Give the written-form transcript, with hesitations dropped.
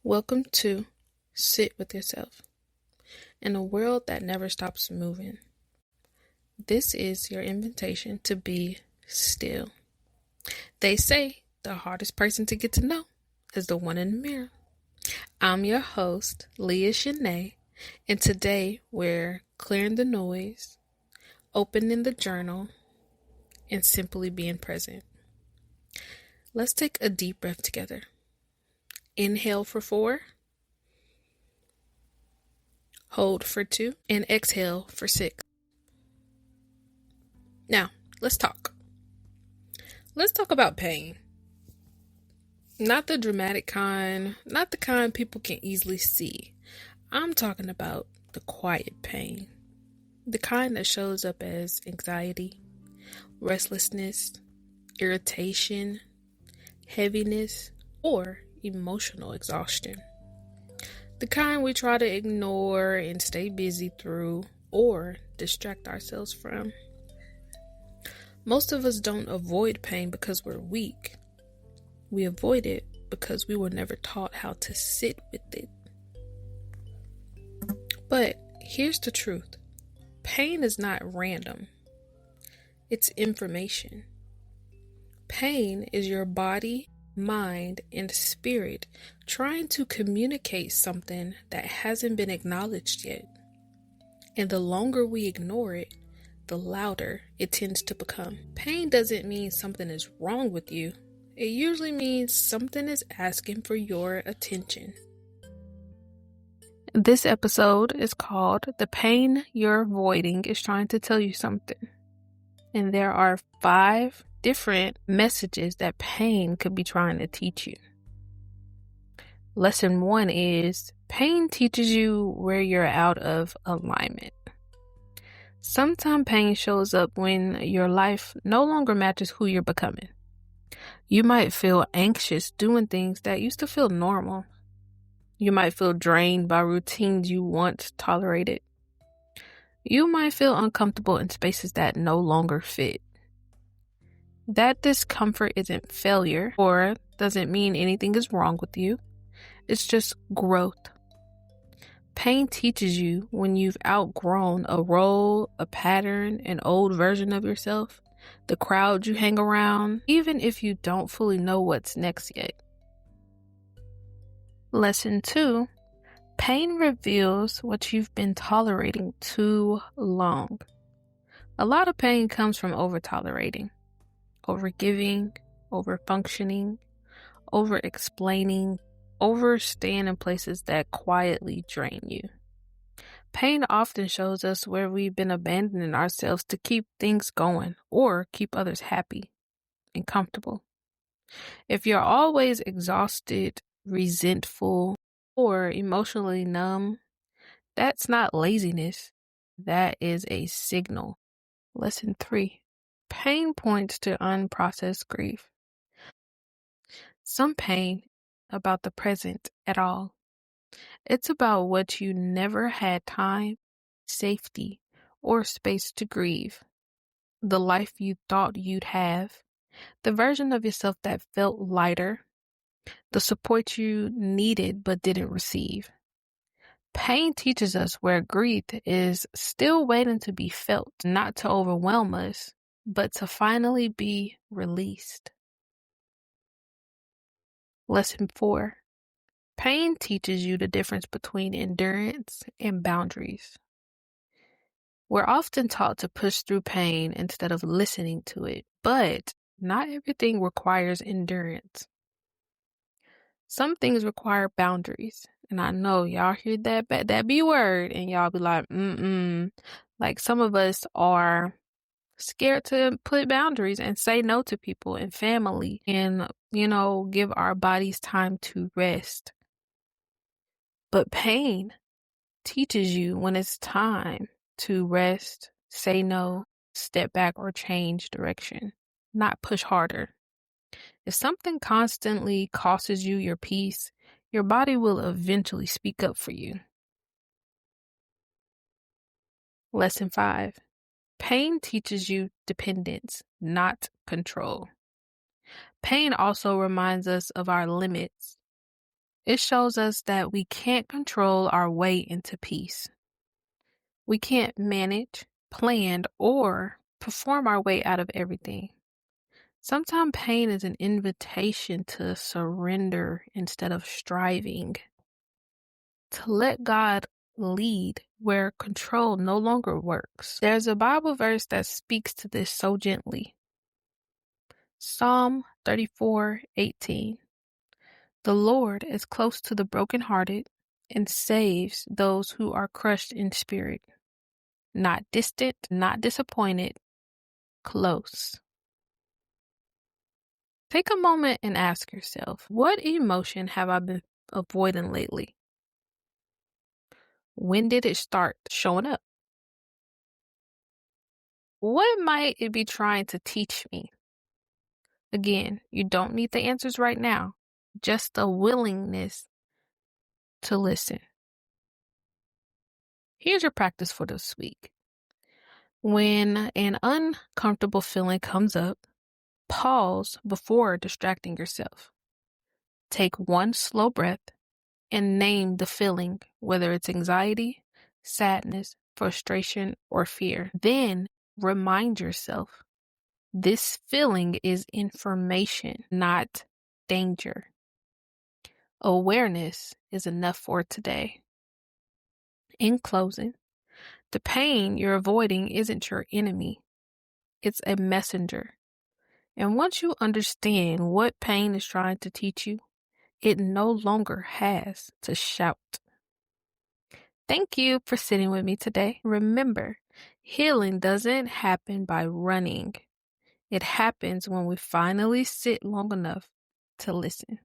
Welcome to Sit with Yourself in a world that never stops moving. This is your invitation to be still. They say the hardest person to get to know is the one in the mirror. I'm your host, Leah Shanae, and today we're clearing the noise, opening the journal, and simply being present. Let's take a deep breath together. Inhale for 4. Hold for 2, and exhale for 6. Now, let's talk. Let's talk about pain. Not the dramatic kind, not the kind people can easily see. I'm talking about the quiet pain. The kind that shows up as anxiety, restlessness, irritation, heaviness, or emotional exhaustion. The kind we try to ignore and stay busy through or distract ourselves from. Most of us don't avoid pain because we're weak. We avoid it because we were never taught how to sit with it. But here's the truth. Pain is not random. It's information. Pain is your body, mind, and spirit trying to communicate something that hasn't been acknowledged yet. And the longer we ignore it, the louder it tends to become. Pain doesn't mean something is wrong with you. It usually means something is asking for your attention. This episode is called The Pain You're Avoiding is Trying to Tell You Something. And there are 5 different messages that pain could be trying to teach you. Lesson 1 is pain teaches you where you're out of alignment. Sometimes pain shows up when your life no longer matches who you're becoming. You might feel anxious doing things that used to feel normal. You might feel drained by routines you once tolerated. You might feel uncomfortable in spaces that no longer fit. That discomfort isn't failure or doesn't mean anything is wrong with you. It's just growth. Pain teaches you when you've outgrown a role, a pattern, an old version of yourself, the crowd you hang around, even if you don't fully know what's next yet. Lesson 2, pain reveals what you've been tolerating too long. A lot of pain comes from over-tolerating, over-giving, over-functioning, over-explaining, overstaying in places that quietly drain you. Pain often shows us where we've been abandoning ourselves to keep things going or keep others happy and comfortable. If you're always exhausted, resentful, or emotionally numb, that's not laziness. That is a signal. Lesson 3. Pain points to unprocessed grief. Some pain about the present at all. It's about what you never had time, safety, or space to grieve. The life you thought you'd have. The version of yourself that felt lighter. The support you needed but didn't receive. Pain teaches us where grief is still waiting to be felt, not to overwhelm us, but to finally be released. Lesson 4. Pain teaches you the difference between endurance and boundaries. We're often taught to push through pain instead of listening to it, but not everything requires endurance. Some things require boundaries, and I know y'all hear that B word, and y'all be like, Like some of us are scared to put boundaries and say no to people and family and, give our bodies time to rest. But pain teaches you when it's time to rest, say no, step back, or change direction, not push harder. If something constantly costs you your peace, your body will eventually speak up for you. Lesson 5. Pain teaches you dependence, not control. Pain also reminds us of our limits. It shows us that we can't control our way into peace. We can't manage, plan, or perform our way out of everything. Sometimes pain is an invitation to surrender instead of striving, to let God lead where control no longer works. There's a Bible verse that speaks to this so gently. Psalm 34:18. The Lord is close to the brokenhearted and saves those who are crushed in spirit. Not distant, not disappointed, close. Take a moment and ask yourself, what emotion have I been avoiding lately? When did it start showing up? What might it be trying to teach me? Again, you don't need the answers right now, just a willingness to listen. Here's your practice for this week. When an uncomfortable feeling comes up, pause before distracting yourself. Take one slow breath and name the feeling, whether it's anxiety, sadness, frustration, or fear. Then remind yourself, this feeling is information, not danger. Awareness is enough for today. In closing, the pain you're avoiding isn't your enemy. It's a messenger. And once you understand what pain is trying to teach you, it no longer has to shout. Thank you for sitting with me today. Remember, healing doesn't happen by running. It happens when we finally sit long enough to listen.